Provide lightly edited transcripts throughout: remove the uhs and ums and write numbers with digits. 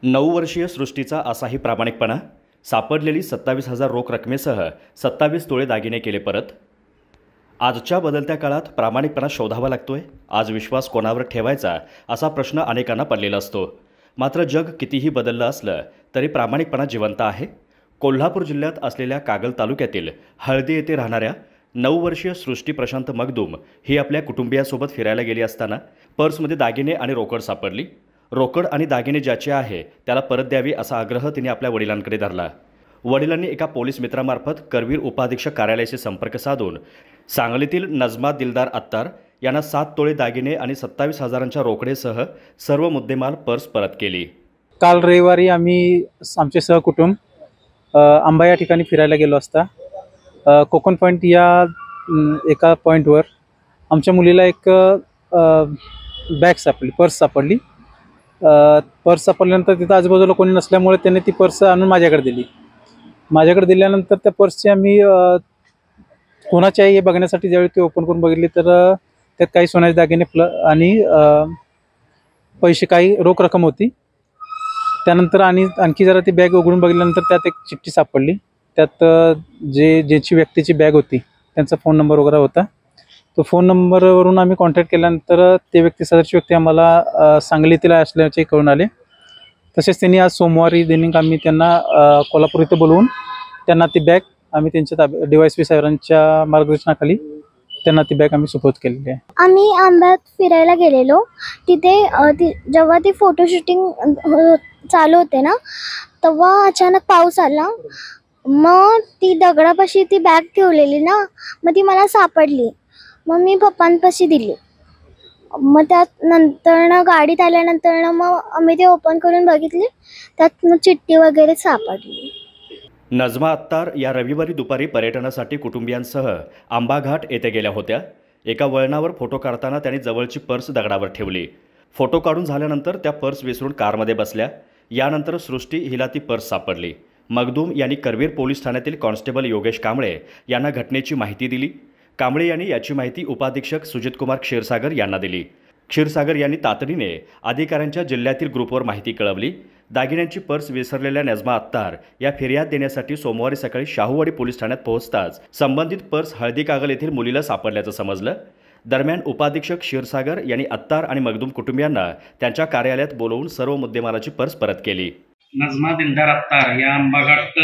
9 वर्षीय सृष्टीचा असाही प्रामाणिकपणा, सापडलेली 27,000 रोख रकमेसह 27 तोळे दागिने केले परत। आजच्या बदलत्या काळात प्रामाणिकपणा शोधावा लागतोय। आज विश्वास कोणावर ठेवायचा असा प्रश्न अनेकांना पडलेला असतो। मात्र जग कितीही बदललं असलं तरी प्रामाणिकपणा जिवंत आहे। कोल्हापूर जिल्ह्यात असलेल्या कागल तालुक्यातील हळदी येथे राहणाऱ्या 9 वर्षीय सृष्टी प्रशांत मगदूम ही आपल्या कुटुंबियांसोबत फिरायला गेली असताना पर्समध्ये दागिने आणि रोकड सापडली। रोकड आणि दागिने ज्याचे आहे त्याला परत द्यावी असा आग्रह तिने आपल्या वडिलांकडे धरला। वडिलांनी एका पोलीस मित्रामार्फत करवीर उपअधीक्षक कार्यालयाशी संपर्क साधून सांगलीतील नजमा दिलदार अत्तार यांना 7 तोळे दागिने आणि 27,000च्या रोकडेसह सर्व मुद्देमाल पर्स परत केली। काल रविवारी आम्ही आमचे सहकुटुंब आंबा या ठिकाणी फिरायला गेलो असता कोकण पॉईंट या एका पॉईंटवर आमच्या मुलीला एक बॅग सापडली, पर्स सापडली। पर्स सापडल्यानंतर तिथं आजूबाजूला कोणी नसल्यामुळे त्यांनी ती पर्स आणून माझ्याकडे दिली। माझ्याकडे दिल्यानंतर त्या पर्सची आम्ही कोणाची आहे हे बघण्यासाठी ज्यावेळी ती ओपन करून बघितली तर त्यात काही सोन्याचे दागिने आणि पैसे, काही रोख रक्कम होती। त्यानंतर आणखी जरा ती बॅग उघडून बघितल्यानंतर त्यात एक चिठ्ठी सापडली। त्यात ज्याची व्यक्तीची बॅग होती त्यांचा फोन नंबर वगैरे होता। तो फोन नंबरवरून आम्ही कॉन्टॅक्ट केल्यानंतर ते सदरची व्यक्ती आम्हाला सांगलीतील असल्याचे कळून आले। तसेच त्यांनी आज सोमवारी दिनांक आम्ही त्यांना कोल्हापूर इथे बोलवून त्यांना ती बॅग आम्ही त्यांच्या DYSP साहेबांच्या मार्गदर्शनाखाली त्यांना ती बॅग आम्ही सुपूर्द केलेली आहे। आम्ही आंब्यात फिरायला गेलेलो, तिथे जेव्हा ती फोटो शूटिंग चालू होते ना तेव्हा अचानक पाऊस आला। मग ती दगडापाशी ती बॅग ठेवलेली ना, मग ती मला सापडली। मग मी पप्पांपाशी दिली। मग त्यात नंतर गाडीत आल्यानंतर मग आम्ही ते ओपन करून बघितले, त्यात चिठ्ठी वगैरे सापडली। नजमा अत्तार या रविवारी दुपारी पर्यटनासाठी कुटुंबियांसह आंबा घाट येथे गेल्या होत्या। एका वळणावर फोटो काढताना त्यांनी जवळची पर्स दगडावर ठेवली। फोटो काढून झाल्यानंतर त्या पर्स विसरून कारमध्ये बसल्या। यानंतर सृष्टी हिला ती पर्स सापडली। मगदूम यांनी करवीर पोलीस ठाण्यातील कॉन्स्टेबल योगेश कांबळे यांना घटनेची माहिती दिली। कांबळे यांनी याची माहिती उपअधीक्षक सुजितकुमार क्षीरसागर यांना दिली। क्षीरसागर यांनी तातडीने अधिकाऱ्यांच्या जिल्ह्यातील ग्रुपवर माहिती कळवली। दागिन्यांची पर्स विसरलेल्या नजमा अत्तार या फिर्याद देण्यासाठी सोमवारी सकाळी शाहूवाडी पोलीस ठाण्यात पोहोचताच संबंधित पर्स हळदी कागल येथील मुलीला सापडल्याचं समजलं। दरम्यान उपअधीक्षक क्षीरसागर यांनी अत्तार आणि मगदूम कुटुंबियांना त्यांच्या कार्यालयात बोलवून सर्व मुद्देमालाची पर्स परत केली। नजमा दिलदार अत्तार या आंबाघाट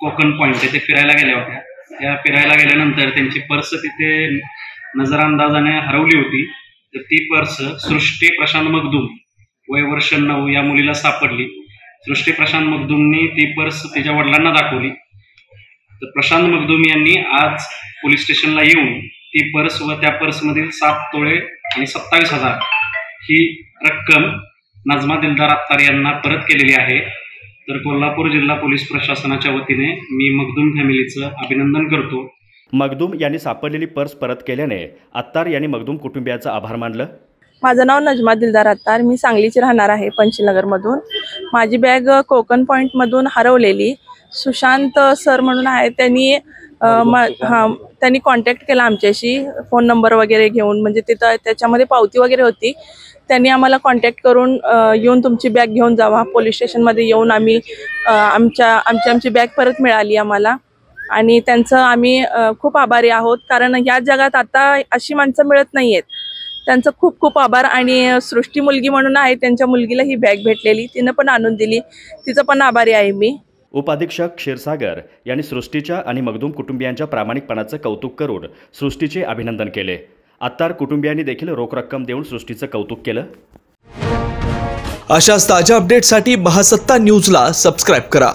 कोकण पॉईंट येथे फिरायला गेल्या होत्या। त्या फिरायला गेल्यानंतर त्यांची पर्स तिथे नजरअंदाजाने हरवली होती। तर ती पर्स सृष्टी प्रशांत मगदूम वय वर्ष 9 या मुलीला सापडली। सृष्टी प्रशांत मगदूमनी ती पर्स तिच्या वडिलांना दाखवली। तर प्रशांत मगदूम यांनी आज पोलीस स्टेशनला येऊन ती पर्स व त्या पर्समधील 7 तोळे आणि 27,000 ही रक्कम नजमा दिलदार अत्तार यांना परत केलेली आहे। तर कोल्हापूर जिल्हा पोलीस प्रशासनाच्या वतीने मी मगदूम फॅमिलीचं अभिनंदन करतो। मगदूम यांनी सापडलेली पर्स परत केल्याने अत्तार यांनी मगदूम कुटुंबियांचं आभार मानलं। माझं नाव नजमा दिलदार अत्तार, मी सांगलीची राहणार आहे, पंचनगरमधून। माझी बॅग कोकण पॉईंटमधून हरवलेली। सुशांत सर म्हणून आहे, त्यांनी कॉन्टॅक्ट केला आमच्याशी फोन नंबर वगैरे घेऊन, म्हणजे तिथं त्याच्यामध्ये पावती वगैरे होती। त्यांनी आम्हाला कॉन्टॅक्ट करून येऊन तुमची बॅग घेऊन जावा। पोलीस स्टेशनमध्ये येऊन आम्ही आमची बॅग परत मिळाली आम्हाला, आणि त्यांचं आम्ही खूप आभारी आहोत, कारण या जगात आता अशी माणसं मिळत नाही आहेत। त्यांचं खूप खूप आभार। आणि सृष्टी मुलगी म्हणून आहे, त्यांच्या मुलगीला ही बॅग भेटलेली, तिनं पण आणून दिली, तिचं पण आभारी आहे मी। उपअधीक्षक क्षीरसागर यांनी सृष्टीच्या आणि मगदूम कुटुंबियांच्या प्रामाणिकपणाचं कौतुक करून सृष्टीचे अभिनंदन केले। अत्तार कुटुंबियांनी देखील रोख रक्कम देऊन सृष्टीचं कौतुक केलं। अशाच ताज्या अपडेटसाठी महासत्ता न्यूजला सबस्क्राइब करा।